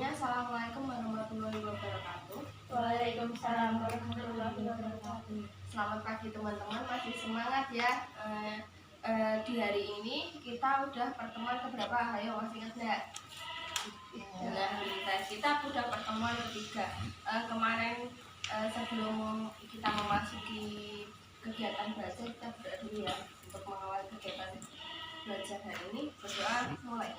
Sebelumnya, Assalamualaikum warahmatullahi wabarakatuh. Waalaikumsalam warahmatullahi wabarakatuh. Selamat pagi teman-teman, masih semangat ya. Di hari ini kita udah pertemuan keberapa? Ayo, masih ingat nggak? Nah, kita udah pertemuan ketiga. Kemarin sebelum kita memasuki kegiatan belajar, kita berdoa dulu ya untuk mengawal kegiatan belajar hari ini. Berdoa mulai.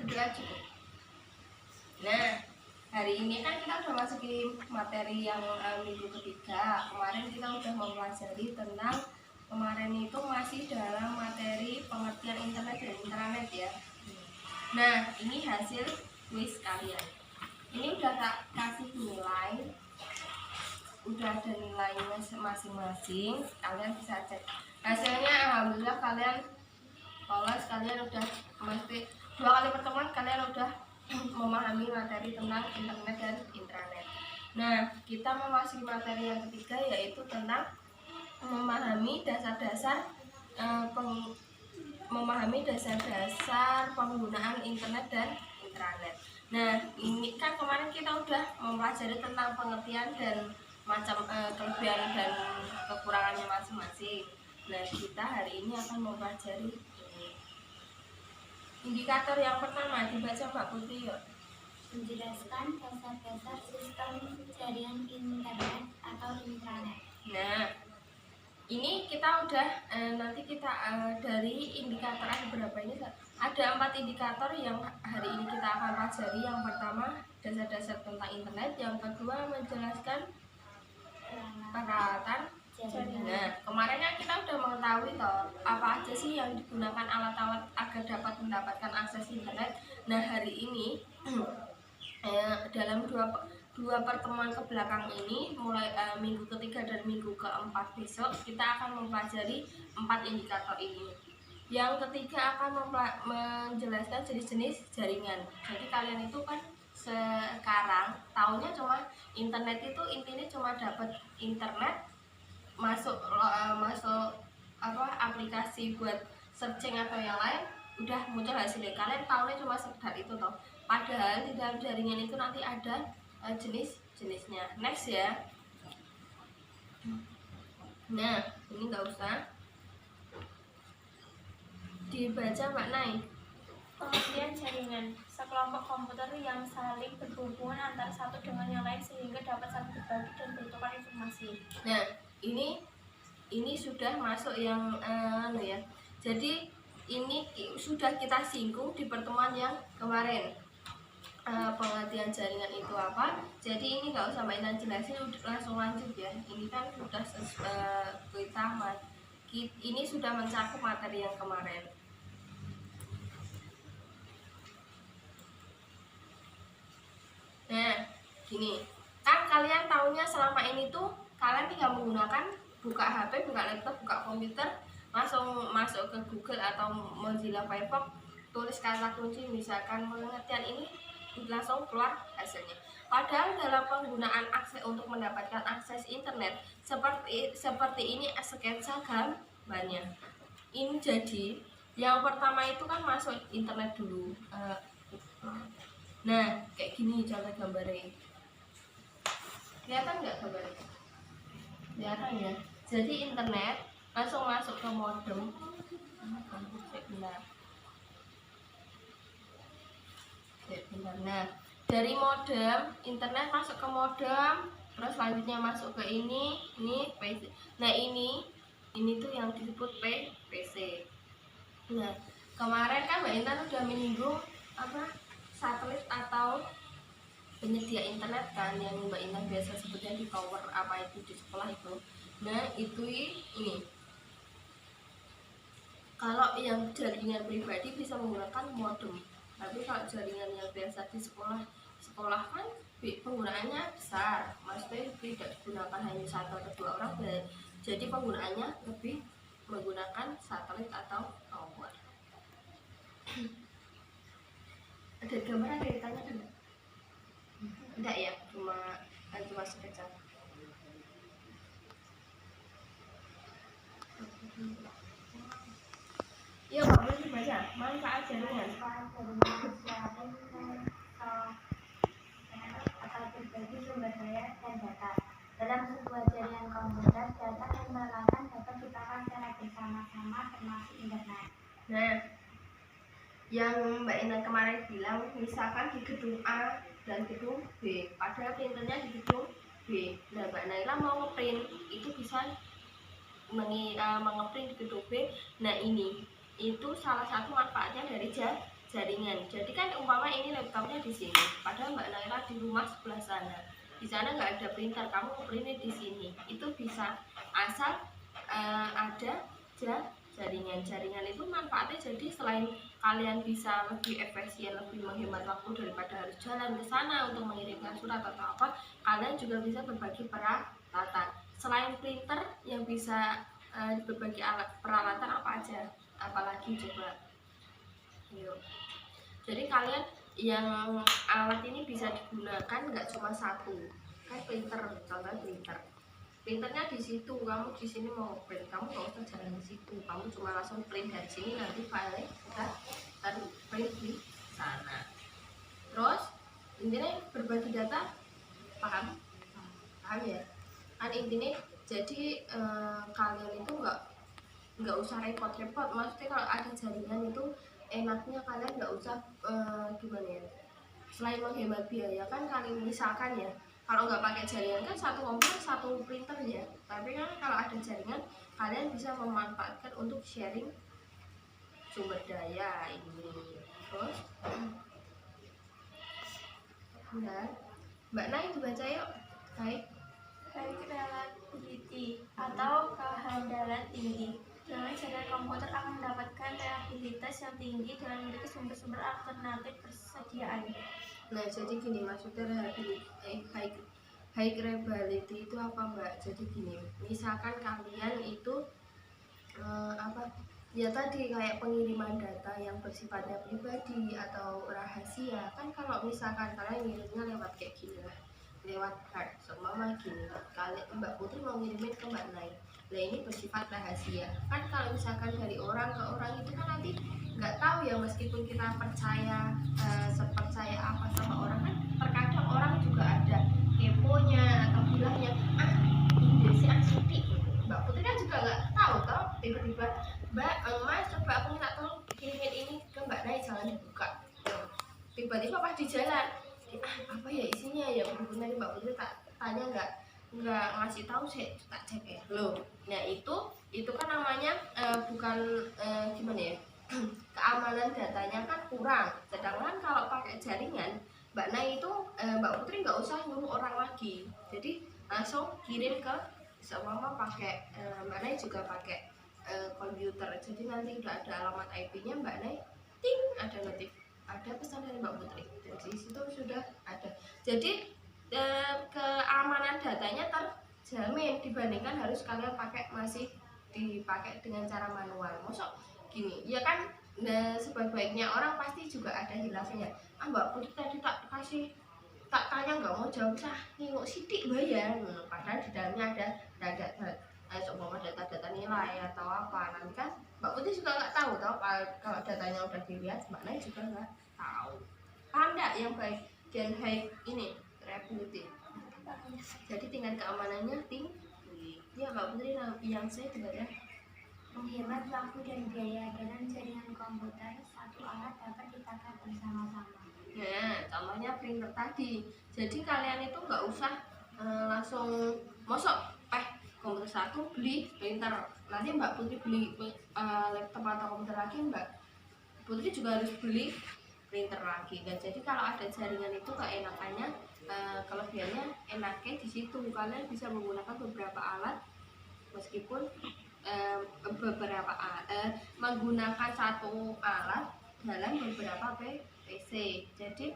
Berdoa cukup. Nah, hari ini kan kita udah masuki materi yang minggu ketiga. Kemarin kita udah mempelajari tentang kemarin itu masih dalam materi pengertian internet dan intranet ya. Nah, ini hasil kuis kalian. Ini udah tak kasih nilai, udah ada nilainya masing-masing. Kalian bisa cek hasilnya. Alhamdulillah kalian lolos, kalian udah mesti 2 kali pertemuan kalian udah memahami materi tentang internet dan intranet. Nah, kita memasuki materi yang ketiga yaitu tentang memahami dasar-dasar penggunaan internet dan intranet. Nah, ini kan kemarin kita udah mempelajari tentang pengertian dan macam kelebihan dan kekurangannya masing-masing. Nah, kita hari ini akan mempelajari indikator yang pertama. Dibaca Mbak Putri yuk. Menjelaskan dasar-dasar sistem jaringan internet atau intranet. Nah, ini kita udah nanti kita dari indikator ada berapa ini? Ada 4 indikator yang hari ini kita akan pelajari. Yang pertama dasar-dasar tentang internet, yang kedua menjelaskan peralatan jaringan. Nah, kemarin kan kita udah mengetahui toh apa aja sih yang digunakan alat-alat agar dapat mendapatkan akses internet. Nah, hari ini dalam dua pertemuan ke belakang ini, mulai minggu ketiga dan minggu keempat besok, kita akan mempelajari 4 indikator ini. Yang ketiga akan menjelaskan jenis-jenis jaringan. Jadi kalian itu kan sekarang taunya cuma internet itu intinya cuma dapat internet, masuk aplikasi buat searching atau yang lain, udah muncul hasilnya. Kalian tahunya cuma sekedar itu toh. Padahal di dalam jaringan itu nanti ada jenis-jenisnya. Next ya. Nah, ini nggak usah dibaca Mbak Nay. Pengertian jaringan, sekelompok komputer yang saling berhubungan antara satu dengan yang lain sehingga dapat saling berbagi dan bertukar informasi. Nah, ini sudah masuk yang ya. Jadi ini sudah kita singgung di pertemuan yang kemarin. Pengertian jaringan itu apa? Jadi ini nggak usah mainan jelasin, langsung lanjut ya. Ini kan sudah ini sudah mencakup materi yang kemarin. Nah, gini, kan kalian tahunya selama ini tuh kalian tinggal menggunakan buka HP, buka laptop, buka komputer, langsung masuk ke Google atau Mozilla Firefox, tulis kata kunci misalkan pengertian ini, langsung keluar hasilnya. Padahal dalam penggunaan akses untuk mendapatkan akses internet seperti ini sketsa gambarnya. Ini jadi yang pertama itu kan masuk internet dulu. Nah, kayak gini contoh gambarnya. Kelihatan nggak gambarnya? Kelihatan ya. Jadi internet langsung masuk ke modem. Nah, dari modem internet masuk ke modem, terus selanjutnya masuk ke ini PC. Nah, ini tuh yang disebut PC. Nah, kemarin kan Mbak Intan udah menyinggung satelit atau penyedia internet kan, yang Mbak Intan biasa sebutnya di tower apa itu di sekolah itu. Nah, itu ini. Kalau yang jaringan pribadi bisa menggunakan modem. Tapi kalau jaringan yang biasa di sekolah kan penggunaannya besar, maksudnya tidak digunakan hanya 1 atau 2 orang, jadi penggunaannya lebih menggunakan satelit atau tower. Ada gambar, ada ditanya kan? Enggak ya, cuma sekejap. Ya, Pak, baca manfaat jaringan. Atau berbagi sumber daya dan data. Dalam sebuah jaringan komputer, data dan peralatan dapat dipakai secara bersama-sama termasuk internet. Nah, yang Mbak Ina kemarin bilang, misalkan di gedung A dan gedung B, padahal printernya di gedung B. Nah, Mbak Naila mau ngeprint, itu bisa mengeprint di gedung B. Nah, ini itu salah satu manfaatnya dari jaringan. Jadi kan umpama ini laptopnya di sini, padahal Mbak Naila di rumah sebelah sana. Di sana nggak ada printer, kamu ngeprintnya di sini. Itu bisa asal ada jaringan. Jaringan itu manfaatnya jadi selain kalian bisa lebih efisien, lebih menghemat waktu daripada harus jalan ke sana untuk mengirimkan surat atau apa, kalian juga bisa berbagi peralatan. Selain printer yang bisa berbagi alat peralatan apa aja, apalagi coba. Yuk. Jadi kalian yang alat ini bisa digunakan nggak cuma satu, kayak printer, contohnya printernya di situ, kamu di sini mau print, kamu nggak usah jalan ke situ, kamu cuma langsung print dari sini, nanti filenya udah terprint di sana. Terus intinya berbagi data, paham ya? Kan intinya jadi kalian itu nggak usah repot-repot. Maksudnya kalau ada jaringan itu enaknya kalian nggak usah gimana ya? Selain menghemat biaya kan kalian misalkan ya, kalau nggak pakai jaringan kan satu komputer satu printer ya. Tapi kan kalau ada jaringan kalian bisa memanfaatkan untuk sharing sumber daya ini. Terus, nah, Mbak Nay dibaca yuk. Baik. High reliability atau kehandalan tinggi. Dengan jaringan komputer akan mendapatkan reliabilitas yang tinggi dengan memiliki sumber-sumber alternatif persediaan. Nah, jadi gini maksudnya high reliability itu apa Mbak? Jadi gini, misalkan kalian itu ya tadi kayak pengiriman data yang bersifatnya pribadi atau rahasia. Kan kalau misalkan kalian ngirimnya lewat kayak gini lah, lewat card, seumpama gini, kalian Mbak Putri mau ngirimin ke Mbak Nay, nah ini bersifat rahasia. Kan kalau misalkan dari orang ke orang itu kan nanti nggak tahu ya, meskipun kita percaya sepercaya apa sama orang, kan terkadang orang juga ada keponya atau bilangnya ini si Asyik. Mbak Putri kan juga nggak tahu toh, tiba-tiba Mbak Mas coba aku minta tolong kirimin ini ke Mbak Nay, jangan dibuka. Tiba-tiba pas di jalan, apa ya isinya ya, benar-benar Mbak Putri tak tanya nggak ngasih tahu, saya tak cek ya loh. Nah itu kan namanya bukan gimana ya, keamanan datanya kan kurang. Sedangkan kalau pakai jaringan Mbak Nay itu Mbak Putri nggak usah nyuruh orang lagi, jadi langsung kirim ke seumpama pakai Mbak Nay juga pakai komputer, jadi nanti udah ada alamat IP-nya Mbak Nay, ting ada notif, ada pesan dari Mbak Putri, dan di situ sudah ada. Jadi keamanan datanya terjamin dibandingkan harus kalian pakai masih dipakai dengan cara manual. Masuk gini ya kan, sebaik-baiknya orang pasti juga ada hilafnya. Mbak Putri tadi tak tanya nggak mau jawab, nginguk sidik bayar, padahal di dalamnya ada data nilai atau apa. Nanti kan Mbak Putri juga nggak tahu tau, kalau datanya udah dilihat Mbak Nay juga nggak tahu. Paham nggak yang baik dan high ini reliability? Jadi tingkat keamanannya tinggi. Ya Mbak Putri yang saya dengar ya. Menghemat waktu dan biaya. Dalam jaringan komputer, satu alat dapat dipakai bersama-sama. Nah, contohnya printer tadi. Jadi kalian itu nggak usah langsung mosok komputer satu beli printer, nanti Mbak Putri beli laptop atau komputer lagi, Mbak Putri juga harus beli printer lagi. Dan jadi kalau ada jaringan itu keenakannya, kelebihannya enaknya di situ, kalian bisa menggunakan beberapa alat meskipun menggunakan satu alat dalam beberapa PC. Jadi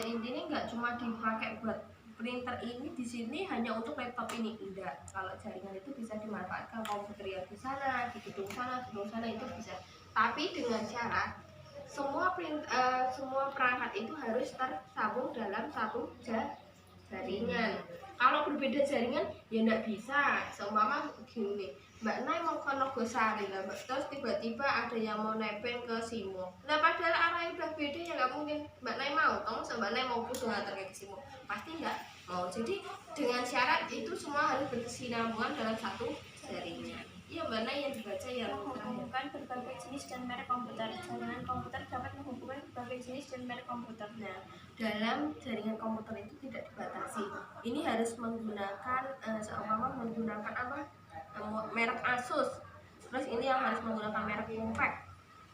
intinya nggak cuma dipakai buat printer ini di sini hanya untuk laptop ini, enggak. Kalau jaringan itu bisa dimanfaatkan komputer yang di sana, di gedung sana itu bisa. Tapi dengan syarat semua perangkat itu harus tersambung dalam satu jaringan. Kalau berbeda jaringan ya enggak bisa. Seumpama gini, Mbak Nay mau ke Nogosari lah, terus tiba-tiba ada yang mau nebeng ke Simo. Nah padahal arahnya udah beda ya nggak mungkin Mbak Nay mau. Kamu sama Mbak Nay mau ke Simo, pasti nggak mau. Jadi dengan syarat itu semua harus berkesinambungan dalam satu jaringan. Iya Mbak Nay yang dibaca yang terakhir. Menghubungkan berbagai jenis dan merek komputer. Jaringan komputer dapat menghubungkan berbagai jenis dan merek komputer. Nah, dalam jaringan komputer itu tidak dibatasi. Ini harus menggunakan seumpama menggunakan apa? Merek Asus. Terus ini yang harus menggunakan merek Compaq.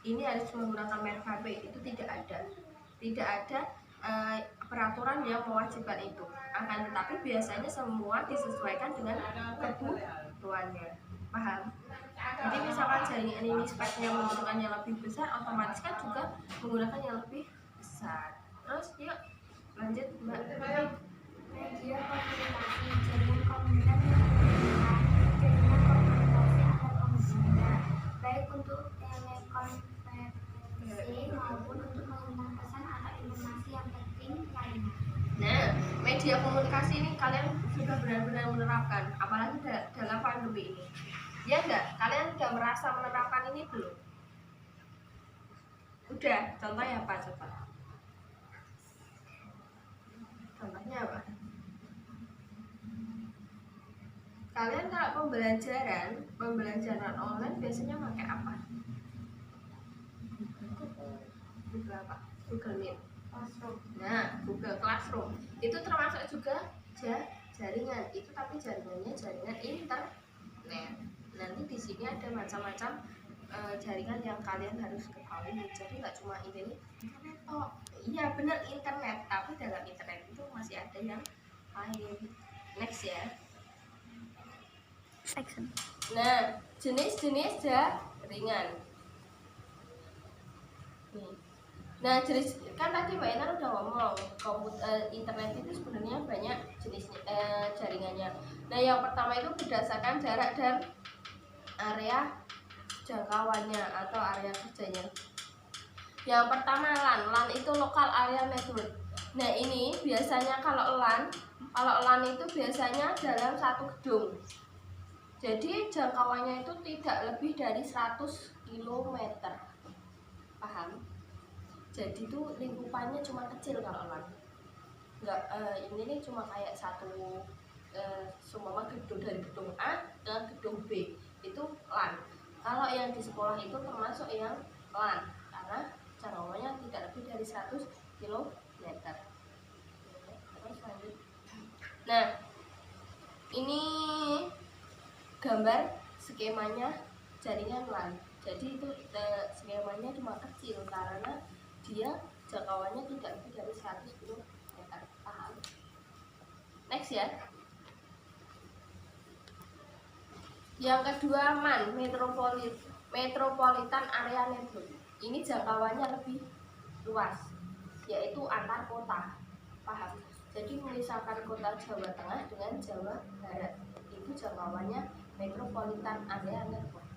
Ini harus menggunakan merek HP. Itu tidak ada. Tidak ada peraturan yang mewajibkan itu. Akan tetapi biasanya semua disesuaikan dengan kebutuhannya. Paham? Jadi misalkan jaringan ini speknya menggunakan yang lebih besar, otomatis kan juga menggunakan yang lebih besar. Terus yuk lanjut Mbak. Media komunikasi, jaringan komunitas yang menggunakan jaringan komunikasi antar pengguna, baik untuk telekonferensi maupun untuk mengirim pesan atau informasi yang penting lainnya. Nah, media komunikasi ini kalian sudah benar-benar menerapkan, apalagi dalam pandemi ini. Ya enggak? Kalian sudah merasa menerapkan ini belum? Udah, contohnya apa coba? Contohnya apa? Kalian kalau pembelajaran online biasanya pakai apa? Google apa? Google Meet. Classroom. Nah, Google Classroom itu termasuk juga jaringan. Itu tapi jaringannya jaringan internet. Nanti di sini ada macam-macam jaringan yang kalian harus ketahui. Jadi nggak cuma internet. Oh, iya benar internet. Tapi dalam internet itu masih ada yang lain. Next ya. Section. Nah, jenis-jenis jaringan. Nih. Nah, jenis kan tadi Mbak Intan udah ngomong internet itu sebenarnya banyak jenis jaringannya. Nah, yang pertama itu berdasarkan jarak dan area jangkauannya atau area kerjanya. Yang pertama LAN itu local area network. Nah, ini biasanya kalau LAN itu biasanya dalam satu gedung. Jadi jangkauannya itu tidak lebih dari 100 km. Paham? Jadi itu lingkupannya cuma kecil kalau LAN. Enggak, ini cuma kayak satu semua gedung, dari gedung A ke gedung B itu LAN. Kalau yang di sekolah itu termasuk yang LAN karena jangkauannya tidak lebih dari 100 km. Terus lanjut. Nah, ini gambar skemanya jaringan LAN. Jadi itu skemanya cuma kecil karena dia jangkauannya tidak lebih dari 100 km. Paham? Next ya. Yang kedua MAN, Metropolitan Area Network. Ini jangkauannya lebih luas, yaitu antar kota. Paham? Jadi misalkan kota Jawa Tengah dengan Jawa Barat, itu jangkauannya Metropolitan Area Network.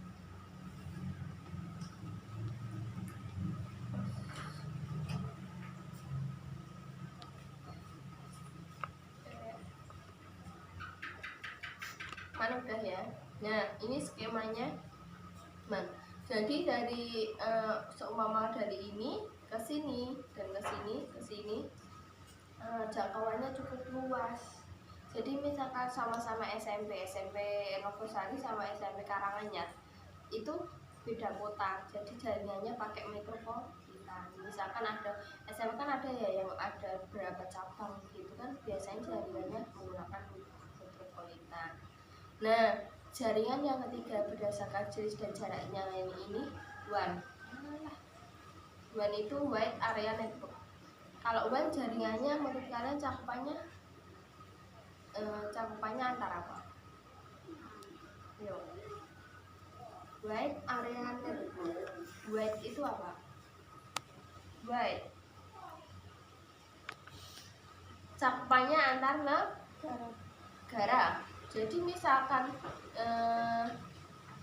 MAN udah ya. Nah, ini skemanya MAN. Jadi dari seumpama dari ini ke sini dan ke sini ke sini jangkauannya cukup luas. Jadi misalkan sama-sama SMP Nogosari sama SMP Karanganyar itu beda kota. Jadi jaringannya pakai metropolitan. Misalkan ada SMP kan ada ya yang ada berapa cabang gitu kan, biasanya jaringannya menggunakan metropolitan. Nah, jaringan yang ketiga berdasarkan jenis dan jaraknya ini WAN. WAN itu Wide Area Network. Kalau WAN jaringannya menurut kalian cakupannya antara apa? Yo. Wide Area Network. Wide itu apa? Wide. Cakupannya antar negara. Jadi misalkan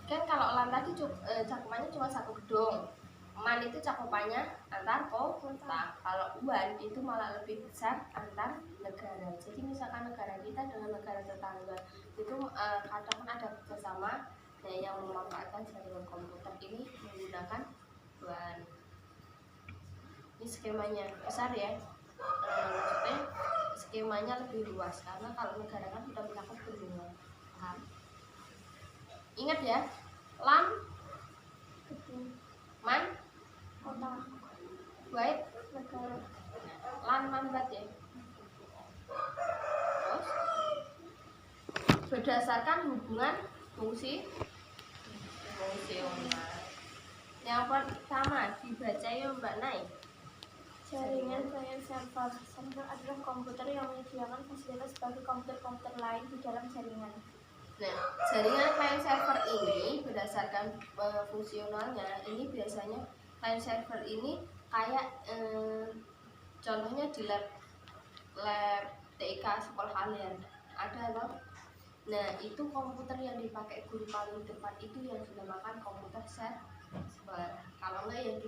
kan kalau LAN tadi cakupannya cuma satu gedung, MAN LAN itu cakupannya antar kota. Kalau WAN itu malah lebih besar antar negara. Jadi misalkan negara kita dengan negara tetangga itu kadang ada kerjasama yang memanfaatkan jaringan komputer ini menggunakan WAN. Ini skemanya besar ya, maksudnya skemanya lebih luas karena kalau negara kan sudah mencakup benua. Paham? Ingat ya, LAN, MAN, kota, WAN, negara. LAN, MAN, BAT ya. Terus berdasarkan hubungan fungsional. Yang pertama dibaca ya Mbak Nay. Jaringan client server. Server adalah komputer yang menyediakan fasilitas bagi komputer-komputer lain di dalam jaringan. Nah, jaringan client server ini berdasarkan fungsionalnya, ini biasanya client server ini kayak contohnya di lab TK sekolah kalian ada loh. Nah, itu komputer yang dipakai guru paling depan itu yang dinamakan komputer server. Kalau enggak yang di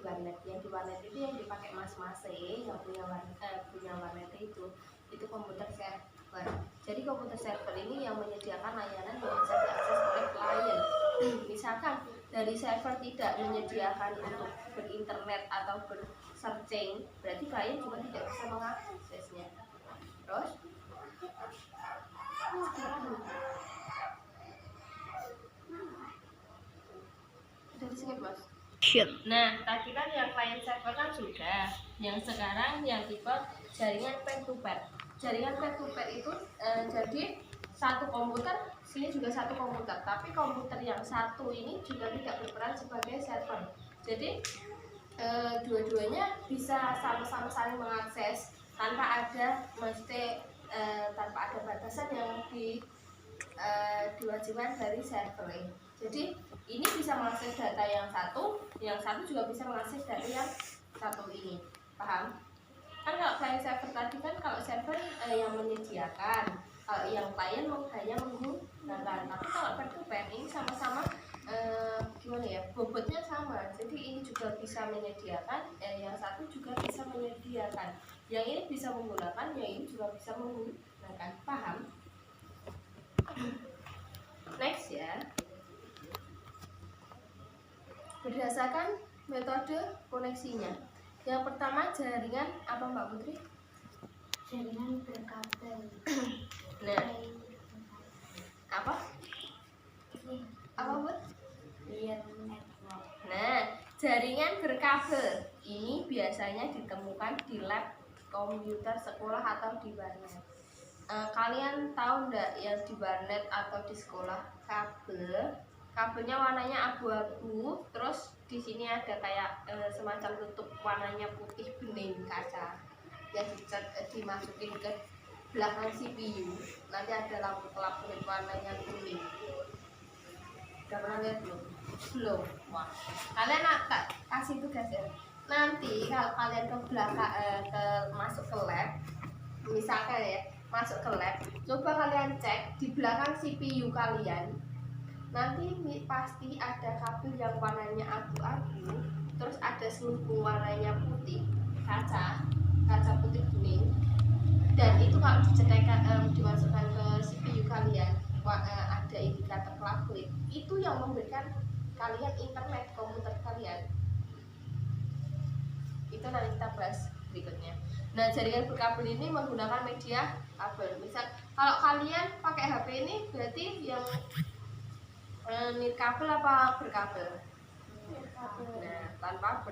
warnet itu yang dipakai mas-mas yang punya warnet itu komputer server. Jadi komputer server ini yang menyediakan layanan yang bisa diakses oleh klien. Misalkan dari server tidak menyediakan untuk berinternet atau bersearching, berarti klien juga tidak bisa mengaksesnya. Terus udah skip mas. Nah, tadi kan yang client server kan sudah. Yang sekarang yang tipe jaringan peer to peer. Jaringan peer to peer itu jadi satu komputer, sini juga satu komputer. Tapi komputer yang satu ini juga tidak berperan sebagai server. Jadi dua-duanya bisa sama-sama saling mengakses tanpa ada tanpa ada batasan yang diwajibkan dari server. Jadi ini bisa mengakses data yang satu juga bisa mengakses data yang satu ini. Paham? Kan kalau client server tadi kan kalau server yang menyediakan, kalau yang klien hanya menggunakan. Tapi kalau peer to peer ini sama-sama gimana ya, bobotnya sama. Jadi ini juga bisa menyediakan, yang satu juga bisa menyediakan. Yang ini bisa menggunakan, yang ini juga bisa menggunakan. Paham? Next ya. Berdasarkan metode koneksinya. Yang pertama jaringan apa Mbak Putri? Jaringan berkabel. Nah, apa? Apa Bud? Network. Nah, jaringan berkabel ini biasanya ditemukan di lab komputer sekolah atau di warnet. Kalian tahu nggak yang di warnet atau di sekolah kabelnya warnanya abu-abu, terus di sini ada kayak semacam tutup warnanya putih bening kaca yang dimasukin ke belakang CPU. Nanti ada lampu kelap warnanya kuning. Udah pernah lihat belum? Belum. Wah, kalian akan kasih tugas ya. Nanti kalau kalian ke belakang masuk ke lab, misalkan ya masuk ke lab, coba kalian cek di belakang CPU kalian. Nanti pasti ada kabel yang warnanya abu-abu, terus ada selubung warnanya putih, kaca putih bening. Dan itu kalau dicetekkan dimasukkan ke CPU kalian, ada indikator kelap-kelip. Itu yang memberikan kalian internet komputer kalian. Itu nanti kita bahas berikutnya. Nah, jaringan berkabel ini menggunakan media kabel. Misal kalau kalian pakai HP ini berarti yang nirkabel apa berkabel? Nah, tanpa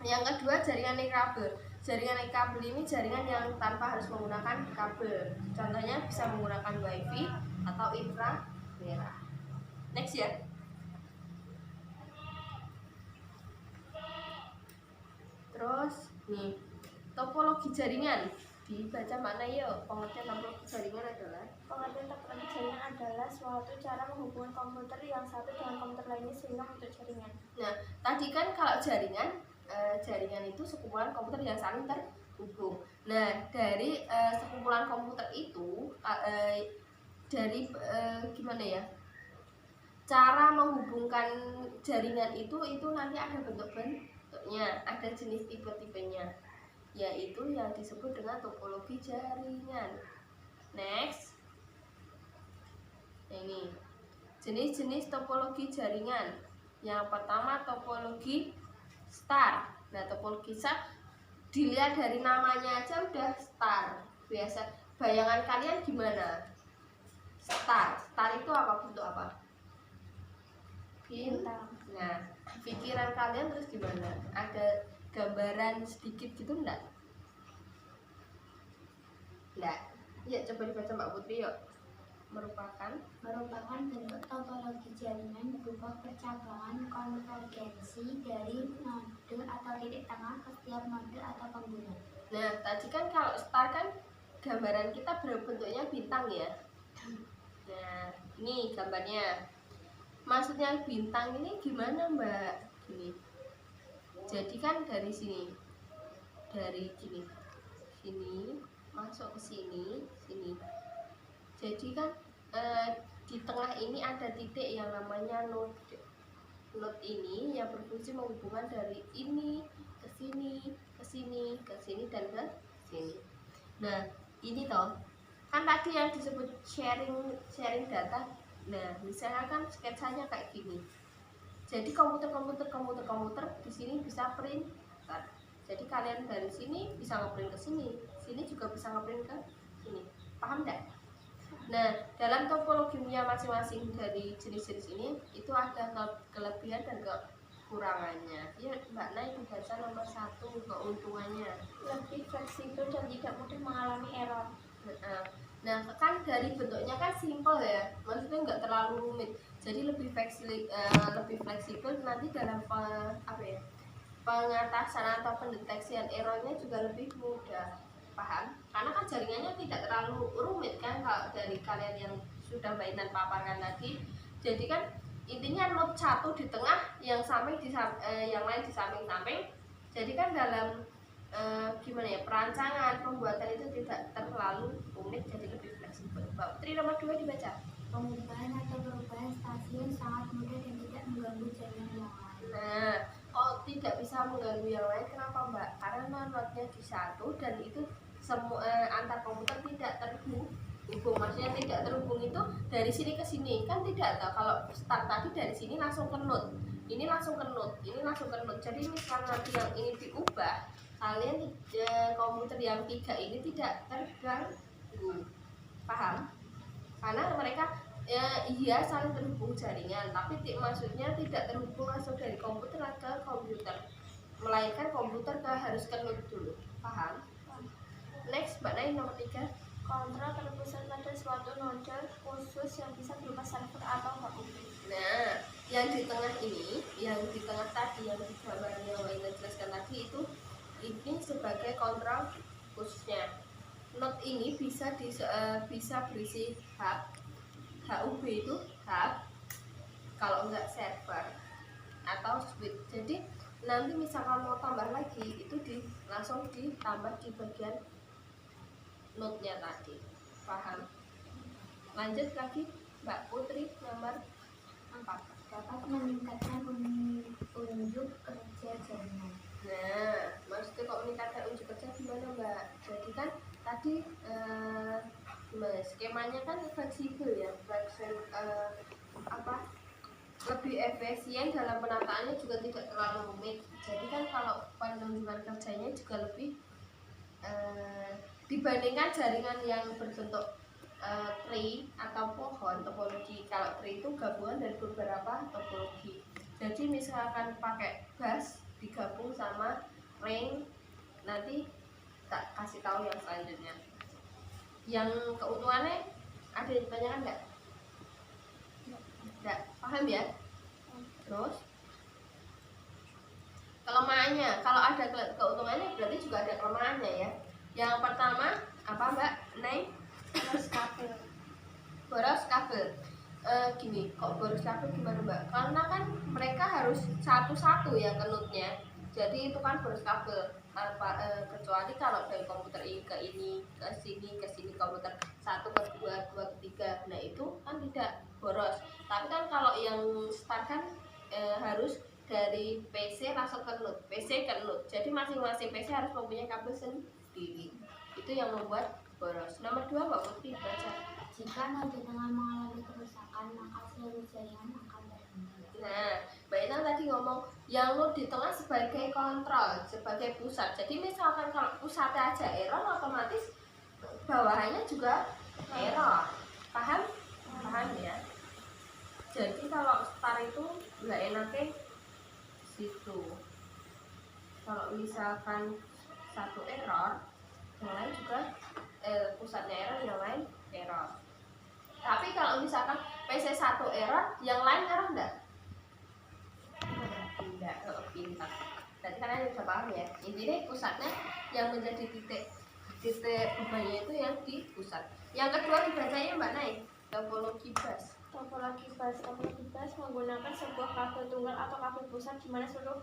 Yang kedua jaringan nirkabel. Jaringan nirkabel ini jaringan yang tanpa harus menggunakan kabel. Contohnya bisa menggunakan WiFi atau inframerah. Next ya. Terus nih, topologi jaringan dibaca mana yuk? Pengertian topologi jaringan adalah Pengertian jaringan adalah suatu cara menghubungkan komputer yang satu dengan komputer lainnya sehingga membentuk jaringan. Nah, tadi kan kalau jaringan itu sekumpulan komputer yang saling terhubung. Nah, dari sekumpulan komputer itu gimana ya? Cara menghubungkan jaringan itu nanti ada bentuknya. tipenya, ada jenis tipe-tipenya, yaitu yang disebut dengan topologi jaringan. Next, ini jenis-jenis topologi jaringan. Yang pertama topologi star. Nah, topologi star dilihat dari namanya aja udah star. Biasa bayangan kalian gimana? Star. Star itu apa, bentuk apa? Bintang. Nah, pikiran kalian terus gimana? Ada gambaran sedikit gitu enggak? Enggak. Ya, coba dibaca Mbak Putri yuk. Merupakan bentuk topologi jaringan berupa percabangan konvergensi dari node atau titik tengah ke setiap node atau pengguna. Nah, tadi kan kalau star kan gambaran kita berbentuknya bintang ya. Nah, ini gambarnya. Maksudnya bintang ini gimana Mbak? Gini. Jadi kan dari sini. Dari gini. Sini masuk ke sini, sini. Jadi kan di tengah ini ada titik yang namanya node. Node ini yang berfungsi menghubungkan dari ini ke sini, ke sini, ke sini dan ke sini. Nah, ini toh kan tadi yang disebut sharing data. Nah, misalnya kan sketsanya kayak gini. Jadi komputer di sini bisa print. Jadi kalian dari sini bisa ngeprint ke sini, sini juga bisa ngeprint ke sini. Paham enggak? Nah, dalam topologinya masing-masing dari jenis-jenis ini itu ada kelebihan dan kekurangannya. Ya, Mbak Nay baca nomor 1 keuntungannya. Lebih fleksibel dan tidak mudah mengalami error. Nah, kan dari bentuknya kan simple ya, maksudnya nggak terlalu rumit. Jadi lebih fleksibel nanti dalam pengatasan atau pendeteksian errornya juga lebih mudah. Paham? Karena kan jaringannya tidak terlalu rumit kan kalau dari kalian yang sudah Mbak Intan paparkan tadi. Jadi kan intinya node 1 di tengah, yang yang lain di samping-samping. Jadi kan dalam gimana ya, perancangan pembuatan itu tidak terlalu rumit, jadi lebih fleksibel. Mbak Putri nomor 2 dibaca. Pengubahan atau perubahan stasiun sangat mudah dan tidak mengganggu jaringan yang lain. Nah, kok tidak bisa mengganggu yang lain, kenapa Mbak? Karena node-nya di satu dan itu semua antar komputer tidak terhubung. Maksudnya tidak terhubung itu dari sini ke sini kan tidak tahu. Kalau start tadi dari sini langsung ke node, ini langsung ke node, ini langsung ke node. Jadi misalnya nanti yang ini diubah, kalian komputer yang 3 ini tidak terganggu. Paham? Karena mereka iya saling terhubung jaringan, tapi maksudnya tidak terhubung langsung dari komputer ke komputer, melainkan komputer harus ke node dulu. Paham? Next, Mbak Nay nomor 3. Kontrol terpusat pada suatu node khusus yang bisa berupa server atau HUB. Nah, yang di tengah ini, yang di tengah tadi, yang di gambar yang Mbak jelaskan tadi itu, ini sebagai kontrol khususnya. Node ini bisa berisi HUB itu hub, kalau enggak server atau switch. Jadi nanti misalkan mau tambah lagi itu langsung ditambah di bagian node-nya tadi. Paham? Lanjut lagi Mbak Putri nomor 4. Dapat meningkatkan unjuk kerja jaringan. Nah, maksudnya kok meningkatkan unjuk kerja gimana Mbak? Jadi kan tadi skemanya kan fleksibel ya, lebih efisien dalam penataannya, juga tidak terlalu rumit. Jadi kan kalau penunjukan kerjanya juga lebih dibandingkan jaringan yang berbentuk tree atau pohon topologi. Kalau tree itu gabungan dari beberapa topologi. Jadi misalkan pakai bus digabung sama ring, nanti tak kasih tahu yang selanjutnya. Yang keuntungannya ada yang ditanyakan nggak? Nggak, paham ya? Terus kelemahannya, kalau ada keuntungannya berarti juga ada kelemahannya ya. Yang pertama apa Mbak Nay? Boros kabel. Boros kabel. Gini, kok boros kabel gimana Mbak? Karena kan mereka harus satu-satu ya ke node-nya. Jadi itu kan boros kabel. Kecuali kalau dari komputer ini ke sini komputer 1 ke 2 ke 3. Nah itu kan tidak boros. Tapi kan kalau yang start kan harus dari PC langsung ke node, PC ke node. Jadi masing-masing PC harus mempunyai kabel sendiri. Itu yang membuat boros. Nomor 2 Mbak Putri baca. Jika node tengah mengalami kerusakan, maka seluruh jaringan akan terhenti. Nah, Mbak Inang tadi ngomong yang node di tengah sebagai kontrol, sebagai pusat. Jadi misalkan kalau pusatnya aja error, otomatis bawahannya juga error. Paham? Paham ya? Jadi kalau star itu nggak enaknya situ. Kalau misalkan satu error, yang lain juga pusatnya error, yang lain error. Tapi kalau misalkan PC 1 error, yang lain error enggak? Tidak, pintar. Berarti kalian udah paham ya. Intinya pusatnya yang menjadi titik bebannya itu yang di pusat. Yang kedua dibacanya Mbak Nay, topologi bus. Topologi bus menggunakan sebuah kabel tunggal atau kabel pusat di mana seluruh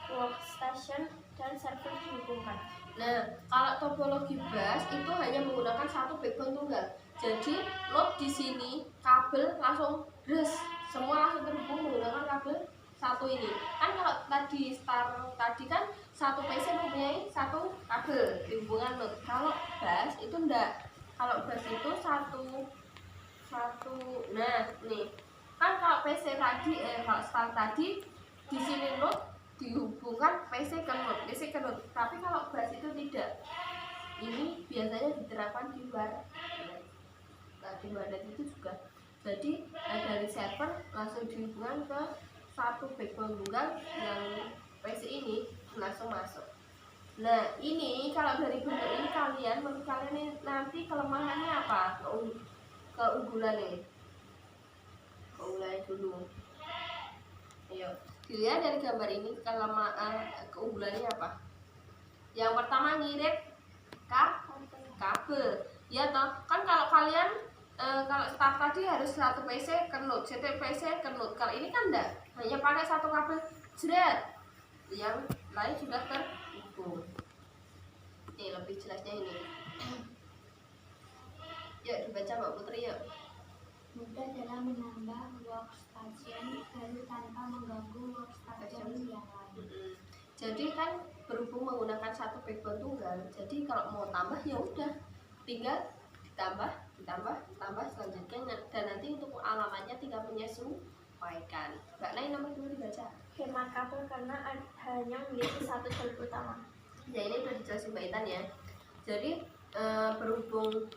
workstation dan server dihubungkan. Nah, kalau topologi bus itu hanya menggunakan satu backbone tunggal. Jadi, node di sini kabel langsung semua langsung terhubung menggunakan kabel satu ini. Kan kalau tadi kan satu PC mempunyai satu kabel di hubungan node. Kalau bus itu enggak. Kalau bus itu satu. Nah, nih. Kan kalau PC tadi kalau star tadi di sini node dihubungkan PC ke node. Tapi kalau bus itu tidak. Ini biasanya diterapkan di luar. Nah, di warnet itu juga. Jadi dari server langsung dihubungkan ke satu backbone tunggal yang PC ini langsung masuk. Nah, ini kalau dari bentuk ini menurut kalian ini nanti kelemahannya apa? Keunggulannya dulu. Ayo, dilihat dari gambar ini keunggulannya apa? Yang pertama ngirim kabel. Ya toh, kan kalau kalian kalau start tadi harus satu PC ke node, satu PC ke node. Kalau ini kan enggak, hanya pakai satu kabel jret. Yang lain sudah terhubung. Ini lebih jelasnya ini. Yuk dibaca Mbak Putri yuk. Mudah dalam menambah workstation baru tanpa mengganggu workstation yang lain. Jadi kan berhubung menggunakan satu backbone tunggal, jadi kalau mau tambah ya udah tinggal ditambah selanjutnya, dan nanti untuk alamatnya tinggal menyesuaikan. Mbak Nay nomor 2 dibaca. Hemat kabel karena hanya memiliki satu jalur utama. Ya ini udah dijelasin Mbak Intan ya. Jadi berhubung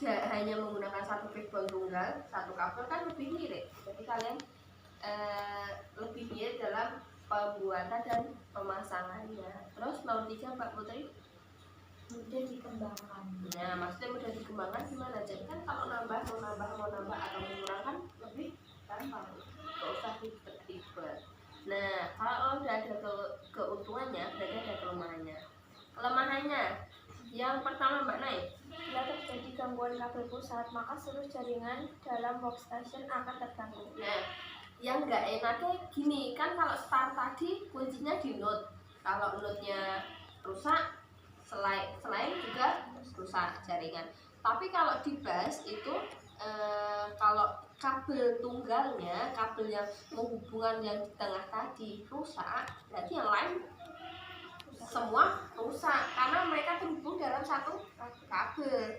hanya menggunakan satu backbone tunggal, satu kabel kan lebih mirip. Jadi kalian lebih mirip dalam pembuatan dan pemasangannya. Terus nomor 3 Mbak Putri, Mudah dikembangkan. nah maksudnya mudah dikembangkan gimana? Jadi kan kalau mau nambah atau mengurangkan lebih gampang, nggak usah ribet. Nah kalau udah ada keuntungannya, berarti ada kelemahannya. Kelemahannya yang pertama Mbak Nay, Bila terjadi gangguan kabel pusat, maka seluruh jaringan dalam workstation akan terganggu. nah yang nggak enaknya gini kan, kalau start tadi kuncinya di node. Kalau node-nya rusak, selain juga rusak jaringan. Tapi kalau di bus itu kalau kabel tunggalnya, kabel yang menghubungkan yang di tengah tadi rusak, berarti yang lain semua rusak karena mereka terhubung dalam satu kabel.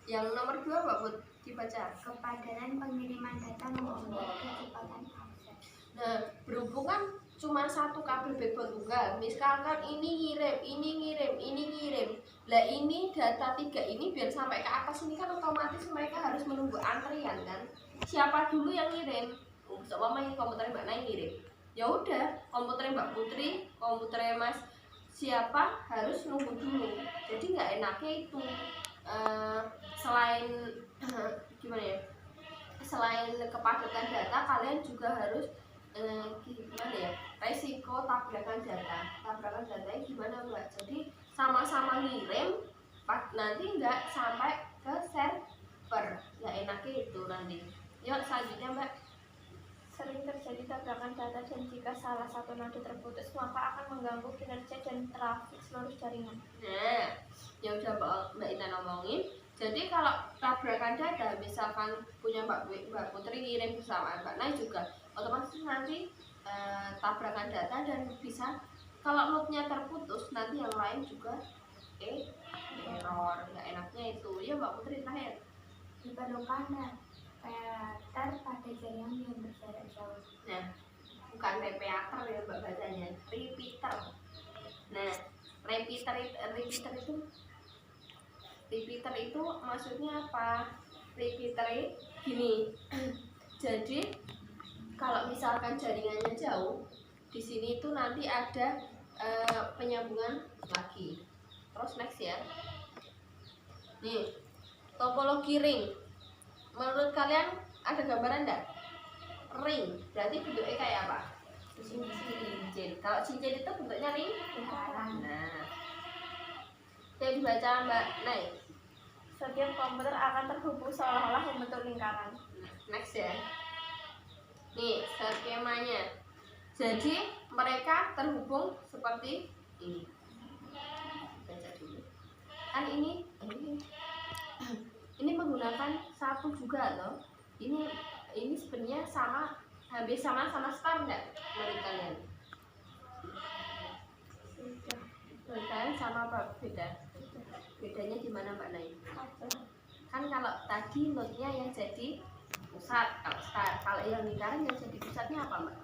Yang nomor 2 Mbak Put dibaca. Kepadanan pengiriman data mempermudah kecepatan akses. Nah, berhubung kan cuma satu kabel backbone tunggal. Misalkan ini ngirim. Lah ini data 3 ini biar sampai ke atas ini kan otomatis mereka harus menunggu antrian kan. Siapa dulu yang ngirim? Coba main komputer Mbak Nay ngirim. Ya udah, komputer Mbak Putri, komputer Mas siapa harus nunggu dulu. Jadi nggak enaknya itu selain gimana ya? Selain kepadatan data, kalian juga harus gimana ya, resiko tabrakan datanya gimana Mbak? Jadi sama-sama ngirim, nanti nggak sampai ke server, nggak enaknya itu nanti. Yuk selanjutnya Mbak. Sering terjadi tabrakan data dan jika salah satu node terputus, maka akan mengganggu kinerja dan trafik seluruh jaringan. Nah, yang udah Mbak Intan ngomongin. Jadi kalau tabrakan data, misalkan punya Mbak Putri ngirim bersama Mbak Nay juga, otomatis nanti tabrakan data dan bisa kalau loopnya terputus nanti yang lain juga error. Nggak enaknya itu ya Mbak Putri terakhir. Diperlukan repeater pada jaringan yang berjarak jauh. Nah, bukan repeater ya Mbak bacanya, repeater. Nah, repeater itu maksudnya apa? Repeater gini. Jadi kalau misalkan jaringannya jauh, di sini itu nanti ada penyambungan lagi. Terus next ya. Nih, topologi ring. Menurut kalian ada gambaran enggak? Ring, berarti bentuknya kayak apa? Cincin. Kalau cincin itu bentuknya lingkaran. Nah, yang dibaca Mbak Nay. Setiap komputer akan terhubung seolah-olah membentuk lingkaran. Next ya. Nih skemanya. Jadi mereka terhubung seperti ini. Baca dulu. Kan ini menggunakan satu juga loh. Ini sebenarnya hampir sama star enggak menurut kalian? Menurut kalian sama apa beda? Bedanya di mana Mbak Nay? Kan kalau tadi node-nya yang jadi pusat, kalau yang lingkaran yang jadi pusatnya apa Mbak?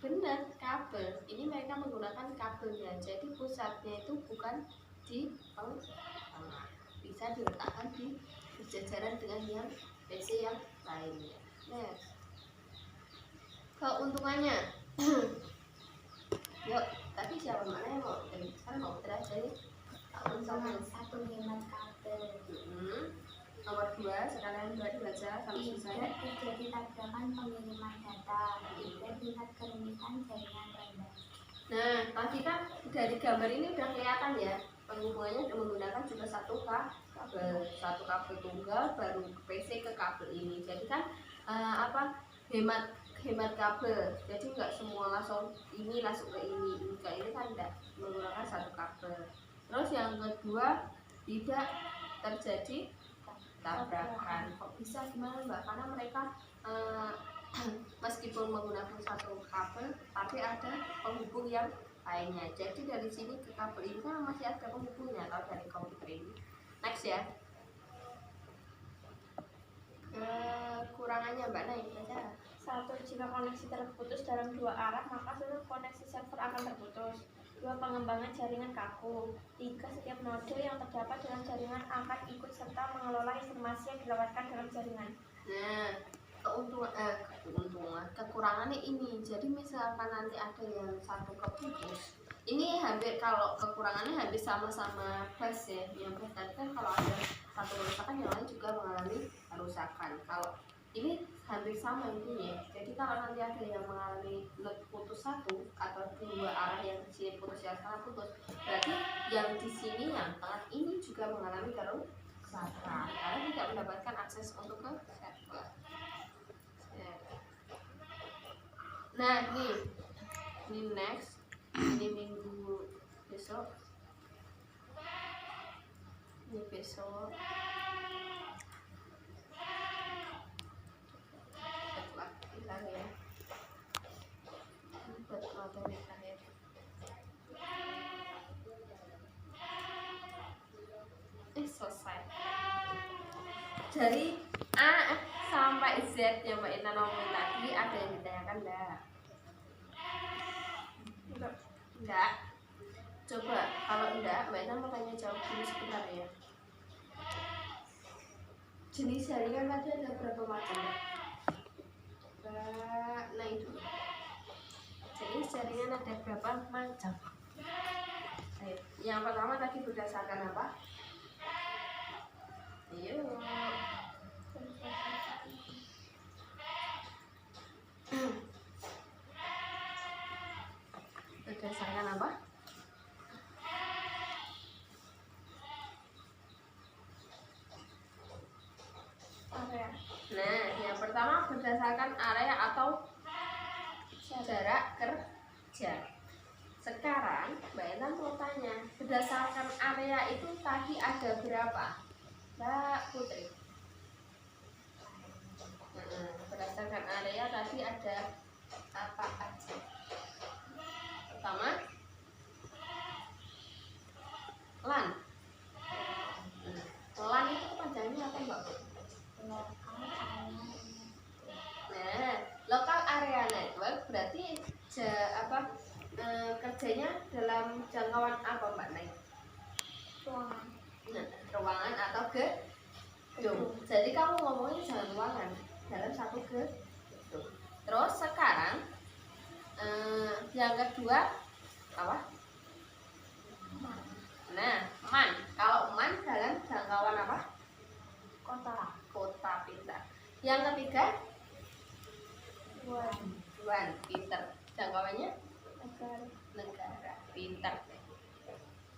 Benar, kabel. Ini mereka menggunakan kabelnya. Jadi pusatnya itu bukan di tengah, bisa diletakkan di berjajaran dengan yang PC yang lainnya. Nah, keuntungannya yuk, tapi siapa mana yang mau kan mau terakhir nih. Keuntungan 1, hemat kabel. Nomor 2 sekalian dibaca sampai selesai. Terjadi tabrakan pengiriman data. 3, tingkat kerumitan jaringan rendah. Nah, tadi kan dari gambar ini udah kelihatan ya, penghubungannya menggunakan juga satu kabel tunggal baru PC ke kabel ini. Jadi kan hemat kabel. Jadi nggak semua langsung ini langsung ke ini kan enggak, menggunakan satu kabel. Terus yang kedua, tidak terjadi tabrakan. Kok bisa, gimana Mbak? Karena mereka meskipun menggunakan satu kabel tapi ada penghubung yang lainnya. Jadi dari sini ke kabel ini kan masih ada penghubungnya kalau dari komputer ini. Next ya. Kekurangannya Mbak Nay baca. 1. Jika koneksi terputus dalam 2 arah, maka seluruh koneksi server akan terputus. 2. Pengembangan jaringan kaku. 3. Setiap node yang terdapat dalam jaringan akan ikut serta mengelola informasi yang dilewatkan dalam jaringan. Nah, kekurangannya ini. Jadi misalkan nanti ada yang satu keputus, ini hampir, kalau kekurangannya hampir sama-sama bus ya. Yang bus tadi kan kalau ada satu kerusakan yang lain juga mengalami kerusakan. Kalau ini hampir sama intinya. Jadi kalau nanti ada yang mengalami putus satu atau 2 arah yang di sini putus yang sana putus, berarti yang di sini yang tengah ini juga mengalami kerusakan karena tidak mendapatkan akses untuk ke server. Nah ini next, ini minggu besok, ini besok. Ya. Buat materi terakhir. Selesai. Dari A sampai Z yang Mbak Ina ngomongin tadi ada yang ditanyakan enggak? Enggak. Coba kalau enggak, Mbak Ina mau tanya jawab dulu sebentar ya. Jenis jaringan tadi ada berapa macam? Nah itu. Jadi jaringan ada berapa macam? Yang pertama tadi berdasarkan apa? Yuk. Berdasarkan apa? Area. Nah, yang pertama berdasarkan area atau jarak kerja. Sekarang Mbak Intan mau tanya, berdasarkan area itu tadi ada berapa? Mbak Putri. berdasarkan area tadi ada apa aja? Pertama, LAN. LAN itu kepanjangannya apa Mbak? Nah, local area network berarti kerjanya dalam jangkauan apa Mbak Nay? Ruangan. Nah, ruangan atau gedung. Jadi kamu ngomongin jangan ruangan, dalam satu gedung. Terus sekarang yang kedua apa? Nah, MAN. Kalau MAN dalam jangkauan apa? Kota pintar. Yang ketiga WAN pintar. Jangkauannya negara pintar.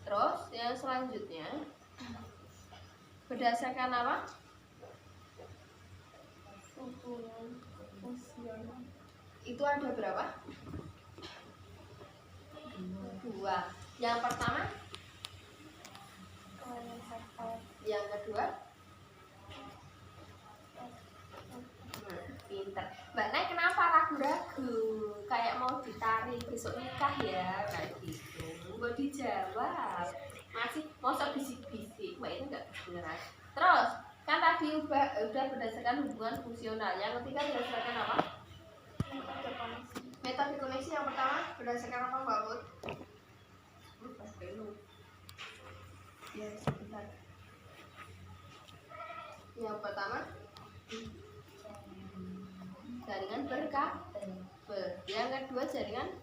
Terus yang selanjutnya berdasarkan apa? Hubungan fungsional. Itu ada berapa? 2. Yang pertama, Kewenangan server. yang kedua, pinter. Mbak Nay kenapa ragu-ragu? Kayak mau ditarik besok nikah ya, kayak gitu. Nggak dijawab. Masih mau bisik-bisik. Mbak itu nggak beneran. Terus kan tadi udah berdasarkan hubungan fungsional. Yang ketiga berdasarkan apa? Metode koneksi. Metode koneksi yang pertama berdasarkan apa Mbak Put? Ya sebentar. Yang pertama jaringan berkabel. Yang kedua jaringan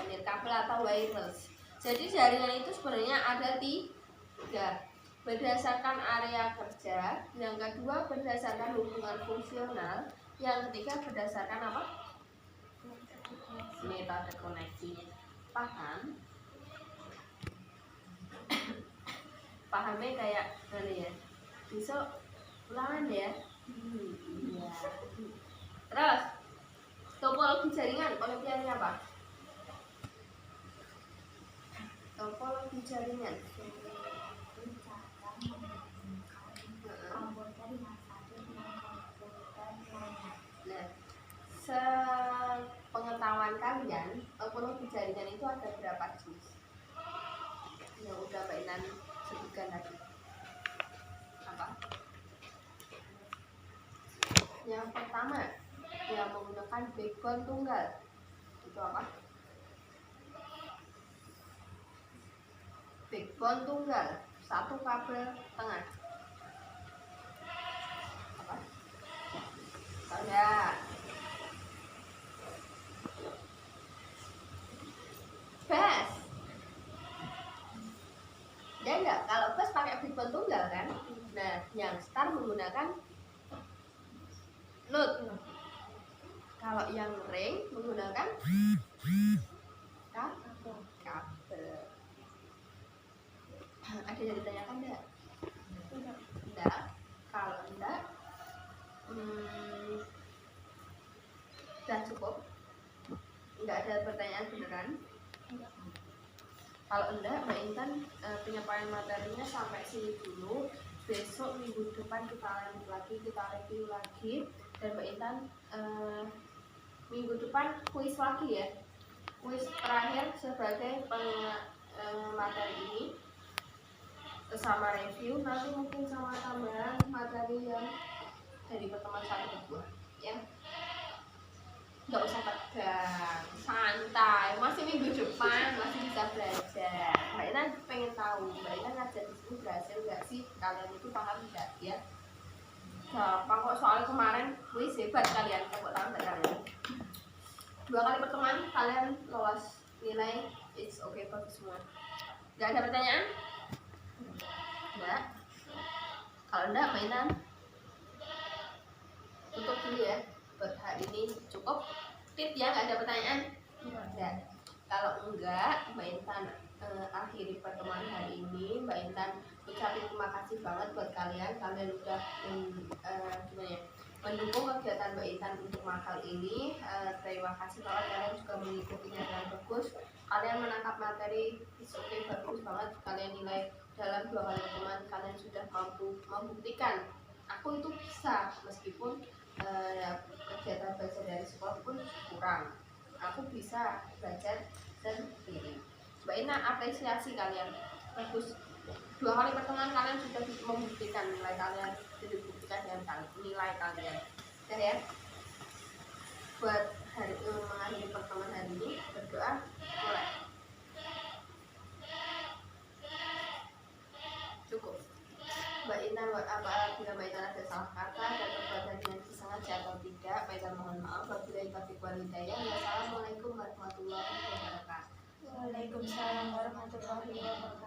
nirkabel atau wireless. Jadi jaringan itu sebenarnya ada 3. Berdasarkan area kerja, yang kedua berdasarkan hubungan fungsional, yang ketiga berdasarkan apa? Metode koneksi. Paham? Pahamnya kayak gini ya. Besok ulangan ya. Iya. Terus topologi jaringan, pengertiannya apa? Topologi jaringan. Nah, sepengetahuan kalian, topologi jaringan itu ada berapa jenis? Yang udah Mbak Inan sebutkan tadi. Apa? Yang pertama, yang menggunakan backbone tunggal. Itu apa? Backbone tunggal, satu kabel tengah. Apa? Enggak. Bus. Ya enggak, kalau bus pakai backbone tunggal kan? Nah, yang star menggunakan node. Kalau yang ring menggunakan kabel. Ada yang ditanyakan enggak? Enggak. Kalau enggak, sudah cukup. Enggak ada pertanyaan beneran. Kalau enggak, Mbak Intan penyampaian materinya sampai sini dulu. Besok minggu depan kita lanjut lagi, kita review lagi. Dan Mbak Intan minggu depan kuis lagi ya. Kuis terakhir sebagai materi ini sama review, nanti mungkin sama tambahan materi yang dari pertemuan 1 ke 2 ya. Nggak usah tegang, santai, masih minggu depan, masih bisa belajar. Mbak Ina pengen tahu, Mbak Ina ngajar di sini berhasil nggak sih? Kalian itu paham nggak ya? Gampang kok, soal kemarin wis hebat kalian, kok tahu nggak kalian? 2 kali pertemuan kalian lolos nilai it's okay bagus semua. Nggak ada pertanyaan? Enggak. Kalau enggak, Mbak Ina tutup dulu ya. Buat hari ini cukup tip ya, nggak ada pertanyaan? Enggak. Kalau enggak, Mbak Intan akhiri pertemuan hari ini. Mbak Intan ucapin terima kasih banget buat kalian udah gimana ya, mendukung kegiatan Mbak Intan untuk makal ini. Terima kasih banget kalian juga mengikutinya dengan bagus. Kalian menangkap materi, oke, bagus banget. Kalian nilai dalam 2 kali pertemuan kalian sudah mampu membuktikan aku itu bisa, meskipun kegiatan belajar dari sekolah pun kurang. Aku bisa belajar sendiri. Mbak Ina apresiasi kalian, bagus. 2 kali pertemuan kalian sudah membuktikan nilai kalian, sudah dibuktikan dengan nilai kalian. Oke ya. Buat hari mengakhiri pertemuan hari ini, berdoa mulai. Cukup. Mbak Intan, apabila Mbak Intan ada salah kata dan perbuatan yang disengaja atau tidak, Mbak Intan mohon maaf. Wabillahi taufiq wal hidayah. Wassalamualaikum warahmatullahi wabarakatuh. Waalaikumsalam warahmatullahi wabarakatuh.